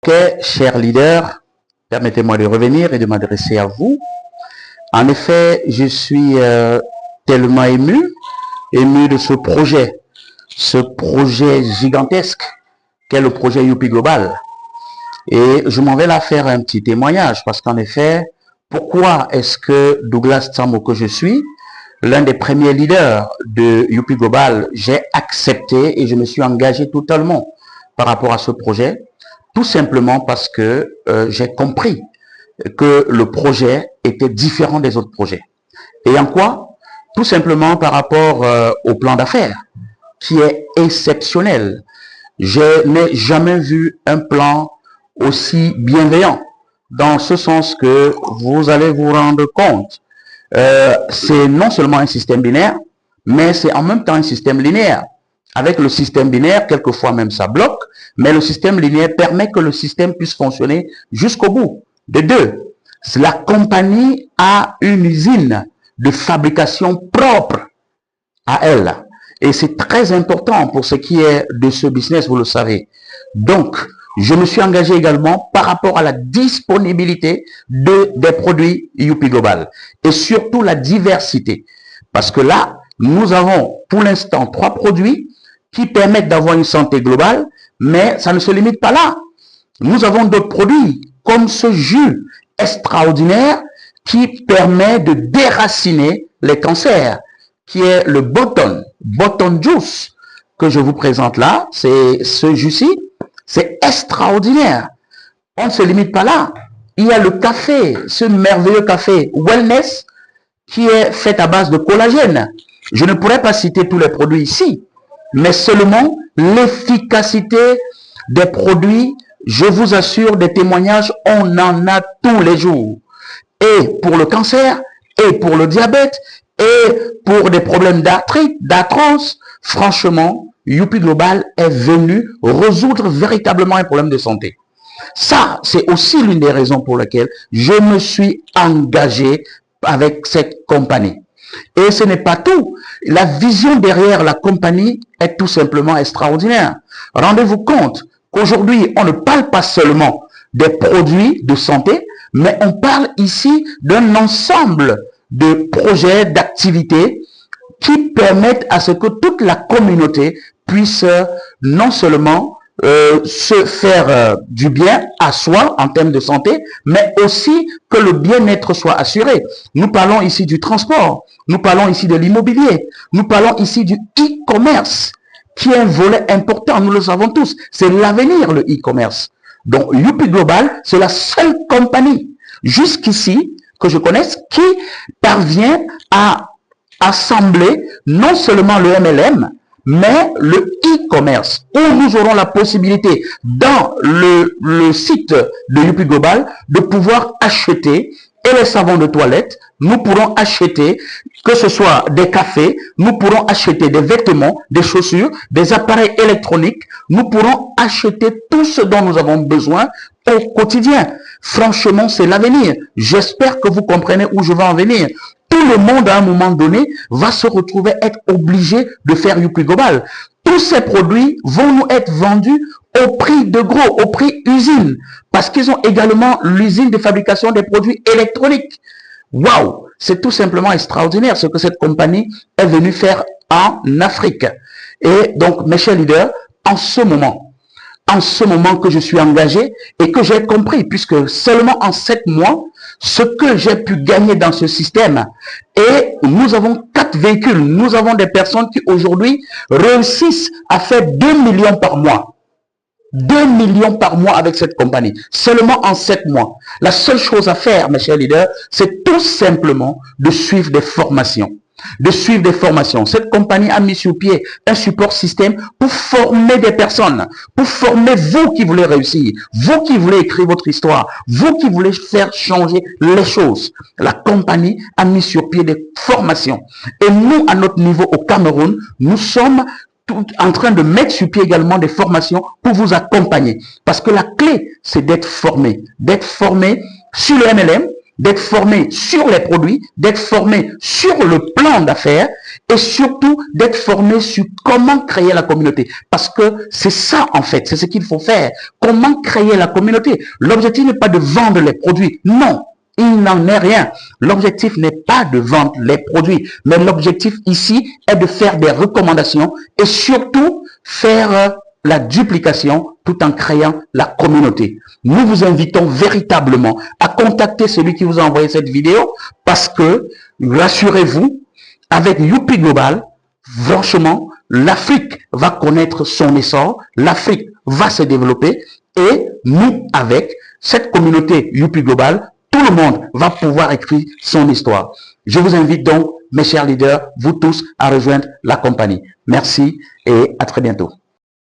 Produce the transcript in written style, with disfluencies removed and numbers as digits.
Ok, chers leaders, permettez-moi de revenir et de m'adresser à vous. En effet, je suis tellement ému de ce projet gigantesque qu'est le projet Youpi Global. Et je m'en vais là faire un petit témoignage parce qu'en effet, pourquoi est-ce que Douglas Tambo, que je suis, l'un des premiers leaders de Youpi Global, j'ai accepté et je me suis engagé totalement par rapport à ce projet? Tout simplement parce que j'ai compris que le projet était différent des autres projets. Et en quoi? Tout simplement par rapport au plan d'affaires, qui est exceptionnel. Je n'ai jamais vu un plan aussi bienveillant, dans ce sens que vous allez vous rendre compte. C'est non seulement un système binaire, mais c'est en même temps un système linéaire. Avec le système binaire, quelquefois même ça bloque, mais le système linéaire permet que le système puisse fonctionner jusqu'au bout. De deux, la compagnie a une usine de fabrication propre à elle. Et c'est très important pour ce qui est de ce business, vous le savez. Donc, je me suis engagé également par rapport à la disponibilité des produits Youpi Global et surtout la diversité. Parce que là, nous avons pour l'instant 3 produits qui permettent d'avoir une santé globale, mais ça ne se limite pas là. Nous avons d'autres produits, comme ce jus extraordinaire qui permet de déraciner les cancers, qui est le Botton Juice, que je vous présente là. C'est ce jus-ci, c'est extraordinaire. On ne se limite pas là. Il y a le café, ce merveilleux café Wellness, qui est fait à base de collagène. Je ne pourrais pas citer tous les produits ici, mais seulement l'efficacité des produits. Je vous assure, des témoignages, on en a tous les jours. Et pour le cancer, et pour le diabète, et pour des problèmes d'arthrite, d'arthrose, franchement, Youpi Global est venu résoudre véritablement un problème de santé. Ça, c'est aussi l'une des raisons pour lesquelles je me suis engagé avec cette compagnie. Et ce n'est pas tout. La vision derrière la compagnie est tout simplement extraordinaire. Rendez-vous compte qu'aujourd'hui, on ne parle pas seulement des produits de santé, mais on parle ici d'un ensemble de projets, d'activités qui permettent à ce que toute la communauté puisse non seulement se faire du bien à soi en termes de santé, mais aussi que le bien-être soit assuré. Nous parlons ici du transport, nous parlons ici de l'immobilier, nous parlons ici du e-commerce, qui est un volet important, nous le savons tous, c'est l'avenir, le e-commerce. Donc, Youpi Global, c'est la seule compagnie jusqu'ici que je connaisse qui parvient à assembler non seulement le MLM, mais le e-commerce, où nous aurons la possibilité, dans le site de Youpi Global, de pouvoir acheter et les savons de toilette, nous pourrons acheter, que ce soit des cafés, nous pourrons acheter des vêtements, des chaussures, des appareils électroniques, nous pourrons acheter tout ce dont nous avons besoin au quotidien. Franchement, c'est l'avenir. J'espère que vous comprenez où je veux en venir. Tout le monde, à un moment donné, va se retrouver être obligé de faire Youpi Global. Tous ces produits vont nous être vendus au prix de gros, au prix usine, parce qu'ils ont également l'usine de fabrication des produits électroniques. Waouh! C'est tout simplement extraordinaire ce que cette compagnie est venue faire en Afrique. Et donc, mes chers leaders, en ce moment que je suis engagé et que j'ai compris, puisque seulement en 7 mois, ce que j'ai pu gagner dans ce système, et nous avons 4 véhicules, nous avons des personnes qui aujourd'hui réussissent à faire 2 millions par mois. 2 millions par mois avec cette compagnie, seulement en 7 mois. La seule chose à faire, mes chers leaders, c'est tout simplement de suivre des formations. Cette compagnie a mis sur pied un support système pour former des personnes, pour former vous qui voulez réussir, vous qui voulez écrire votre histoire, vous qui voulez faire changer les choses. La compagnie a mis sur pied des formations. Et nous, à notre niveau au Cameroun, nous sommes en train de mettre sur pied également des formations pour vous accompagner. Parce que la clé, c'est d'être formé sur le MLM, d'être formé sur les produits, d'être formé sur le plan d'affaires et surtout d'être formé sur comment créer la communauté. Parce que c'est ça en fait, c'est ce qu'il faut faire. Comment créer la communauté? L'objectif n'est pas de vendre les produits, non. Il n'en est rien. L'objectif n'est pas de vendre les produits, mais l'objectif ici est de faire des recommandations et surtout faire la duplication tout en créant la communauté. Nous vous invitons véritablement à contacter celui qui vous a envoyé cette vidéo parce que, rassurez-vous, avec Youpi Global, franchement, l'Afrique va connaître son essor, l'Afrique va se développer et nous, avec cette communauté Youpi Global, tout le monde va pouvoir écrire son histoire. Je vous invite donc, mes chers leaders, vous tous, à rejoindre la compagnie. Merci et à très bientôt.